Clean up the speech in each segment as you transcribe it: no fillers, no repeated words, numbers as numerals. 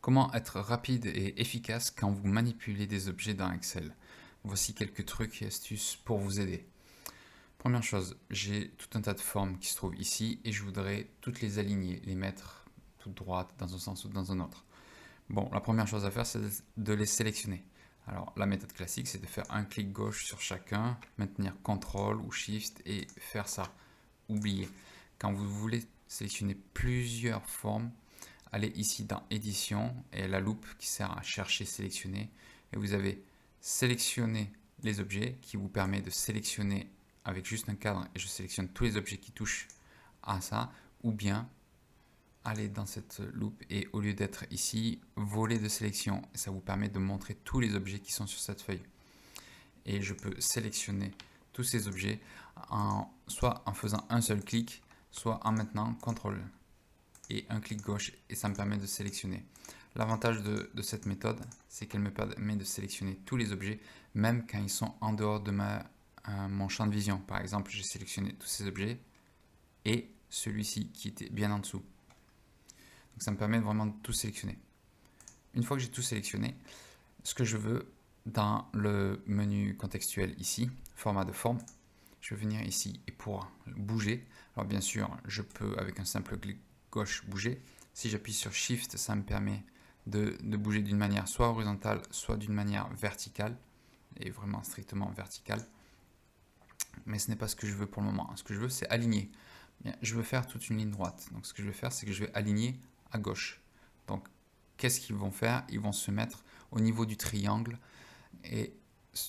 Comment être rapide et efficace quand vous manipulez des objets dans Excel? Voici quelques trucs et astuces pour vous aider. Première chose, j'ai tout un tas de formes qui se trouvent ici et je voudrais toutes les aligner, les mettre toutes droites dans un sens ou dans un autre. Bon, la première chose à faire, c'est de les sélectionner. Alors, la méthode classique, c'est de faire un clic gauche sur chacun, maintenir CTRL ou SHIFT et faire ça. Oubliez. Quand vous voulez sélectionner plusieurs formes, allez ici dans édition et la loupe qui sert à chercher, sélectionner. Et vous avez sélectionné les objets qui vous permet de sélectionner avec juste un cadre et je sélectionne tous les objets qui touchent à ça. Ou bien aller dans cette loupe et au lieu d'être ici, volet de sélection. Et ça vous permet de montrer tous les objets qui sont sur cette feuille. Et je peux sélectionner tous ces objets soit en faisant un seul clic, soit en maintenant CTRL et un clic gauche et ça me permet de sélectionner. L'avantage de cette méthode, c'est qu'elle me permet de sélectionner tous les objets, même quand ils sont en dehors de mon champ de vision. Par exemple, j'ai sélectionné tous ces objets et celui-ci qui était bien en dessous. Donc ça me permet vraiment de tout sélectionner. Une fois que j'ai tout sélectionné, ce que je veux dans le menu contextuel ici, format de forme, je vais venir ici et pour bouger, alors bien sûr, je peux avec un simple clic gauche bouger. Si j'appuie sur Shift, ça me permet de bouger d'une manière soit horizontale, soit d'une manière verticale, et vraiment strictement verticale. Mais ce n'est pas ce que je veux pour le moment. Ce que je veux, c'est aligner. Bien, je veux faire toute une ligne droite. Donc ce que je vais faire, c'est que je vais aligner à gauche. Donc qu'est-ce qu'ils vont faire? Ils vont se mettre au niveau du triangle et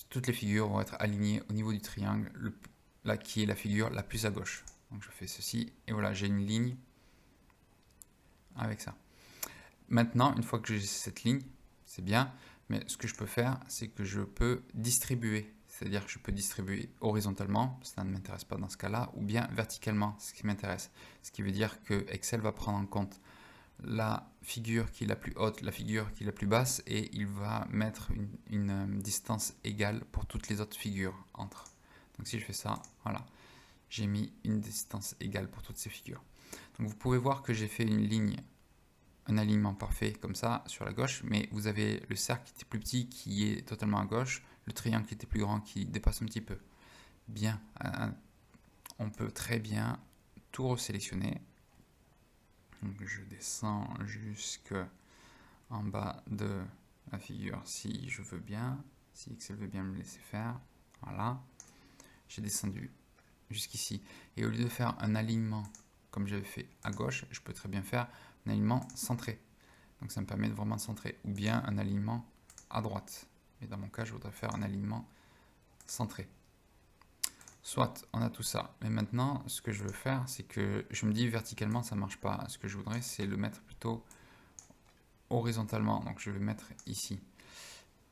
toutes les figures vont être alignées au niveau du triangle, là qui est la figure la plus à gauche. Donc je fais ceci et voilà, j'ai une ligne avec ça. Maintenant, une fois que j'ai cette ligne, c'est bien, mais ce que je peux faire, c'est que je peux distribuer. C'est-à-dire que je peux distribuer horizontalement, ça ne m'intéresse pas dans ce cas-là, ou bien verticalement, ce qui m'intéresse. Ce qui veut dire que Excel va prendre en compte la figure qui est la plus haute, la figure qui est la plus basse, et il va mettre une distance égale pour toutes les autres figures entre. Donc si je fais ça, voilà, j'ai mis une distance égale pour toutes ces figures. Donc vous pouvez voir que j'ai fait une ligne, un alignement parfait comme ça sur la gauche, mais vous avez le cercle qui était plus petit qui est totalement à gauche, le triangle qui était plus grand qui dépasse un petit peu. Bien, on peut très bien tout resélectionner. Donc je descends jusqu'en bas de la figure si je veux bien, si Excel veut bien me laisser faire. Voilà, j'ai descendu jusqu'ici. Et au lieu de faire un alignement comme j'avais fait à gauche, je peux très bien faire un alignement centré. Donc ça me permet de vraiment centrer. Ou bien un alignement à droite. Et dans mon cas, je voudrais faire un alignement centré. Soit, on a tout ça. Mais maintenant, ce que je veux faire, c'est que je me dis verticalement, ça ne marche pas. Ce que je voudrais, c'est le mettre plutôt horizontalement. Donc je vais mettre ici.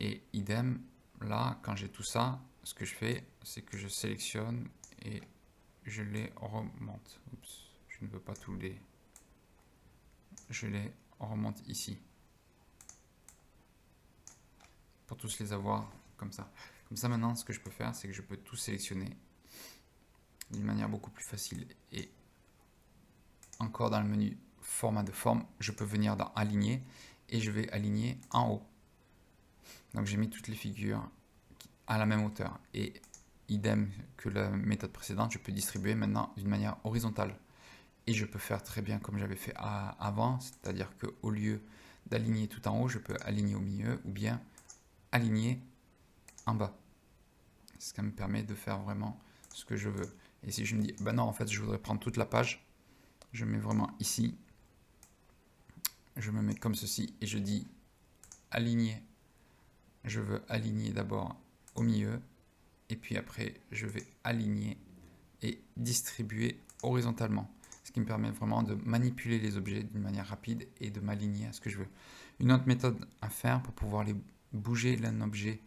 Et idem, là, quand j'ai tout ça, ce que je fais, c'est que je sélectionne et je les remonte. Oups, je ne veux pas tous les... Je les remonte ici. Pour tous les avoir comme ça. Comme ça, maintenant, ce que je peux faire, c'est que je peux tout sélectionner d'une manière beaucoup plus facile. Et encore dans le menu format de forme, je peux venir dans aligner et je vais aligner en haut. Donc j'ai mis toutes les figures à la même hauteur. Et idem que la méthode précédente, je peux distribuer maintenant d'une manière horizontale. Et je peux faire très bien comme j'avais fait avant, c'est-à-dire qu'au lieu d'aligner tout en haut, je peux aligner au milieu ou bien aligner en bas. Ce qui me permet de faire vraiment ce que je veux. Et si je me dis, ben non, en fait, je voudrais prendre toute la page, je mets vraiment ici, je me mets comme ceci et je dis aligner. Je veux aligner d'abord au milieu et puis après, je vais aligner et distribuer horizontalement. Ce qui me permet vraiment de manipuler les objets d'une manière rapide et de m'aligner à ce que je veux. Une autre méthode à faire pour pouvoir les bouger l'un objet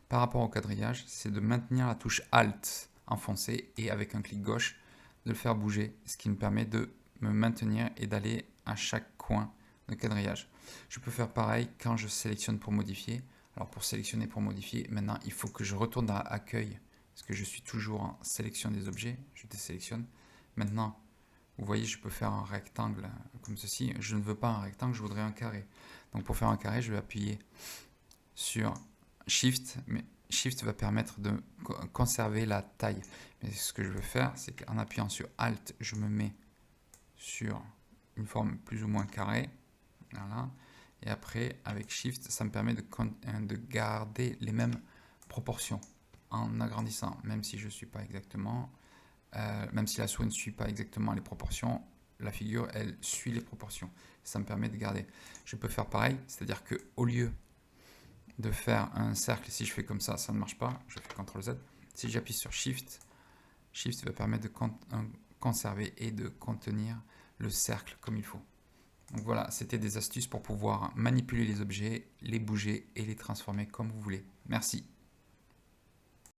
par rapport au quadrillage, c'est de maintenir la touche Alt enfoncée et avec un clic gauche de le faire bouger, ce qui me permet de me maintenir et d'aller à chaque coin de quadrillage. Je peux faire pareil quand je sélectionne pour modifier. Alors pour sélectionner pour modifier, maintenant il faut que je retourne à accueil parce que je suis toujours en sélection des objets. Je désélectionne. Maintenant Vous voyez, je peux faire un rectangle comme ceci. Je ne veux pas un rectangle, je voudrais un carré. Donc pour faire un carré, je vais appuyer sur Shift, mais Shift va permettre de conserver la taille. Mais ce que je veux faire, c'est qu'en appuyant sur Alt, je me mets sur une forme plus ou moins carrée. Voilà. Et après, avec Shift, ça me permet de garder les mêmes proportions en agrandissant, même si je suis pas exactement, même si la souris ne suit pas exactement les proportions, la figure, elle suit les proportions. Ça me permet de garder. Je peux faire pareil, c'est-à-dire que au lieu de faire un cercle, si je fais comme ça ne marche pas, je fais CTRL Z. Si j'appuie sur Shift, Shift va permettre de conserver et de contenir le cercle comme il faut. Donc voilà, c'était des astuces pour pouvoir manipuler les objets, les bouger et les transformer comme vous voulez. Merci.